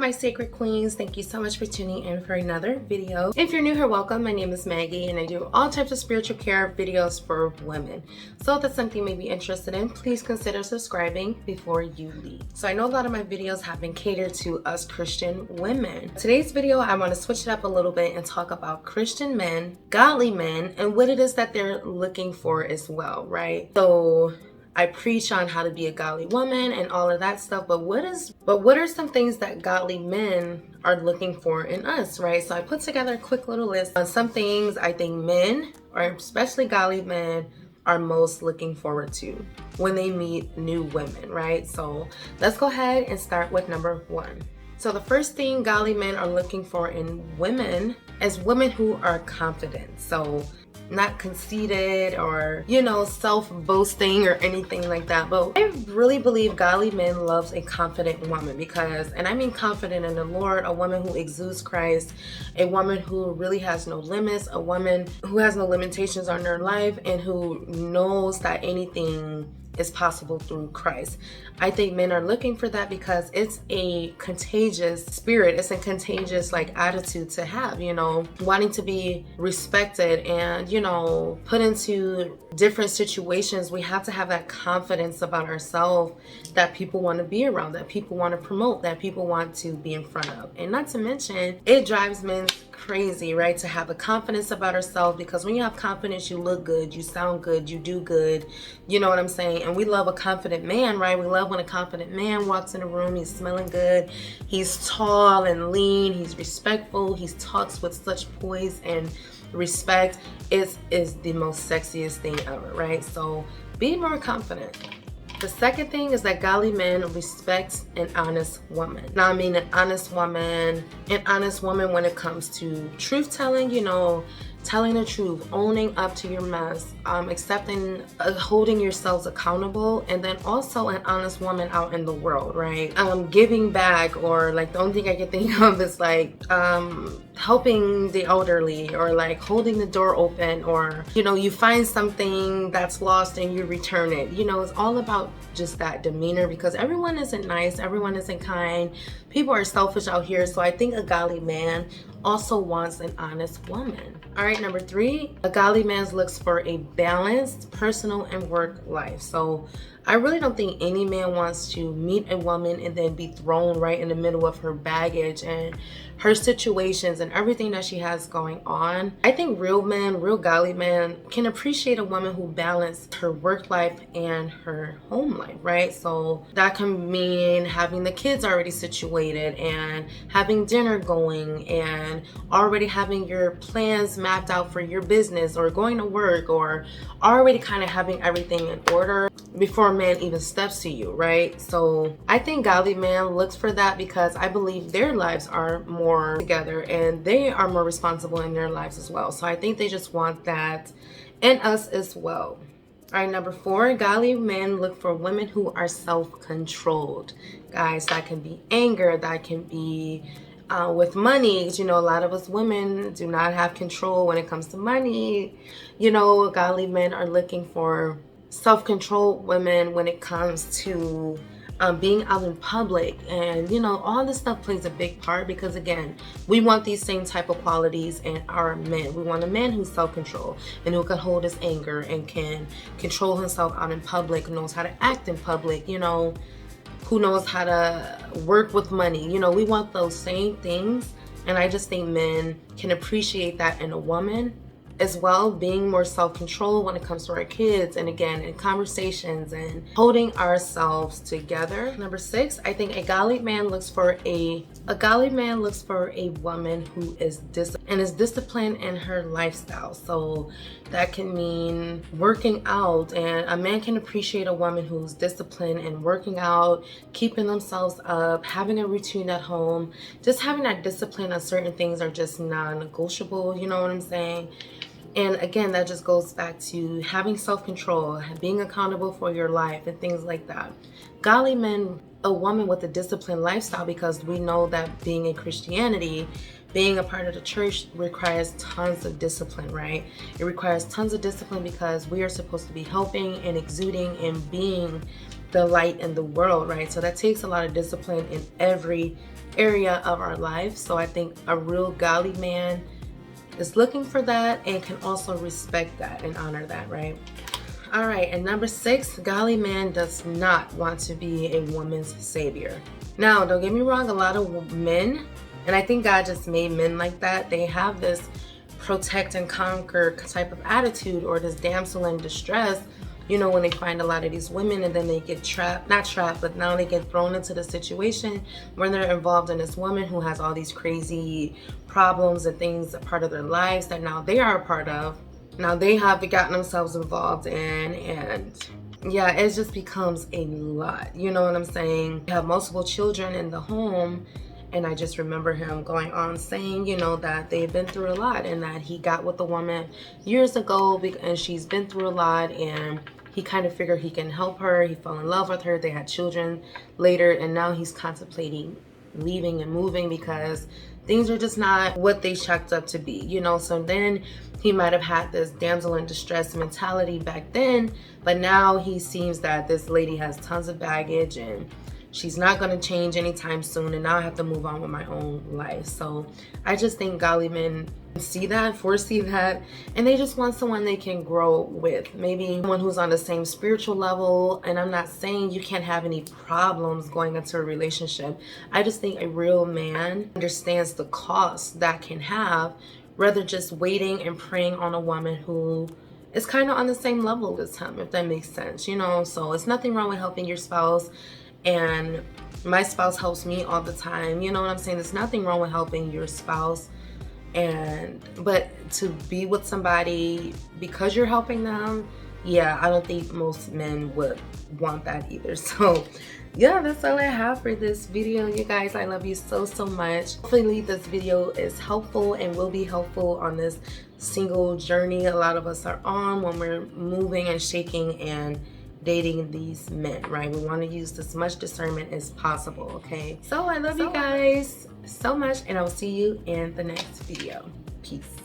my sacred queens? Thank you so much for tuning in for another video. If you're new here, welcome. My name is Maggie and I do all types of spiritual care videos for women. So if that's something you may be interested in, please consider subscribing before you leave. So I know a lot of my videos have been catered to us Christian women. Today's video, I want to switch it up a little bit and talk about Christian men, godly men, and what it is that they're looking for as well, right? So I preach on how to be a godly woman and all of that stuff, but what are some things that godly men are looking for in us, right? So I put together a quick little list on some things I think men, or especially godly men, are most looking forward to when they meet new women, right? So let's go ahead and start with number 1. So the first thing godly men are looking for in women is women who are confident. So not conceited or, self-boasting or anything like that. But I really believe godly men loves a confident woman because, and I mean confident in the Lord, a woman who exudes Christ, a woman who really has no limits, a woman who has no limitations on her life and who knows that anything is possible through Christ. I think men are looking for that because it's a contagious spirit. It's a contagious attitude to have, wanting to be respected and, put into different situations. We have to have that confidence about ourselves that people want to be around, that people want to promote, that people want to be in front of. And not to mention, it drives men crazy, right? To have a confidence about ourselves, because when you have confidence, you look good, you sound good, you do good. You know what I'm saying? And we love a confident man, right? We love when a confident man walks in a room, he's smelling good, he's tall and lean, he's respectful, he talks with such poise and respect. It is the most sexiest thing ever, right? So be more confident. The second thing is that godly men respect an honest woman. Now, I mean an honest woman when it comes to truth telling, telling the truth, owning up to your mess, accepting, holding yourselves accountable, and then also an honest woman out in the world, right? Giving back, or the only thing I can think of is helping the elderly, or holding the door open, or you find something that's lost and you return it. It's all about just that demeanor, because everyone isn't nice, everyone isn't kind, people are selfish out here. So I think a godly man also wants an honest woman. All right, number 3, a godly man looks for a balanced personal and work life. So I really don't think any man wants to meet a woman and then be thrown right in the middle of her baggage and her situations and everything that she has going on. I think real men, real godly men, can appreciate a woman who balances her work life and her home life, right? So that can mean having the kids already situated and having dinner going and already having your plans mapped out for your business or going to work, or already kind of having everything in order before a man even steps to you, right? So I think godly man looks for that because I believe their lives are more together and they are more responsible in their lives as well. So I think they just want that in us as well. All right, number 4, godly men look for women who are self-controlled. Guys, that can be anger, that can be with money. A lot of us women do not have control when it comes to money. Godly men are looking for self-controlled women when it comes to being out in public, and all this stuff plays a big part, because again, we want these same type of qualities in our men. We want a man who's self-controlled and who can hold his anger and can control himself out in public, knows how to act in public, who knows how to work with money. We want those same things, and I just think men can appreciate that in a woman as well, being more self-controlled when it comes to our kids, and again, in conversations and holding ourselves together. Number 6, I think a godly man looks for a woman who is disciplined in her lifestyle. So that can mean working out, and a man can appreciate a woman who's disciplined in working out, keeping themselves up, having a routine at home. Just having that discipline on certain things are just non-negotiable, you know what I'm saying? And again, that just goes back to having self-control, being accountable for your life and things like that. Godly men, a woman with a disciplined lifestyle, because we know that being in Christianity, being a part of the church requires tons of discipline, right? It requires tons of discipline because we are supposed to be helping and exuding and being the light in the world, right? So that takes a lot of discipline in every area of our life. So I think a real godly man is looking for that and can also respect that and honor that, right? All right, and number 6, godly man does not want to be a woman's savior. Now, don't get me wrong, a lot of men, and I think God just made men like that, they have this protect and conquer type of attitude, or this damsel in distress, you know, when they find a lot of these women and then they get trapped, not trapped, but now they get thrown into the situation when they're involved in this woman who has all these crazy problems and things, a part of their lives that now they are a part of. Now they have gotten themselves involved in, and yeah, it just becomes a lot. You know what I'm saying? You have multiple children in the home, and I just remember him going on saying, you know, that they've been through a lot and that he got with a woman years ago and she's been through a lot, and he kind of figured he can help her. He fell in love with her. They had children later, and now he's contemplating leaving and moving because things are just not what they checked up to be, you know. So then he might have had this damsel in distress mentality back then, but now he seems that this lady has tons of baggage and she's not going to change anytime soon, and now I have to move on with my own life. So I just think godly men see that, foresee that, and they just want someone they can grow with. Maybe someone who's on the same spiritual level. And I'm not saying you can't have any problems going into a relationship. I just think a real man understands the cost that can have, rather just waiting and preying on a woman who is kind of on the same level as him, if that makes sense, you know. So it's nothing wrong with helping your spouse, and my spouse helps me all the time, you know what I'm saying? There's nothing wrong with helping your spouse, but to be with somebody because you're helping them, yeah, I don't think most men would want that either. So yeah, that's all I have for this video, you guys. I love you so much. Hopefully this video is helpful and will be helpful on this single journey a lot of us are on when we're moving and shaking and dating these men, right? We want to use as much discernment as possible, okay? So I love you guys so much, and I will see you in the next video. Peace.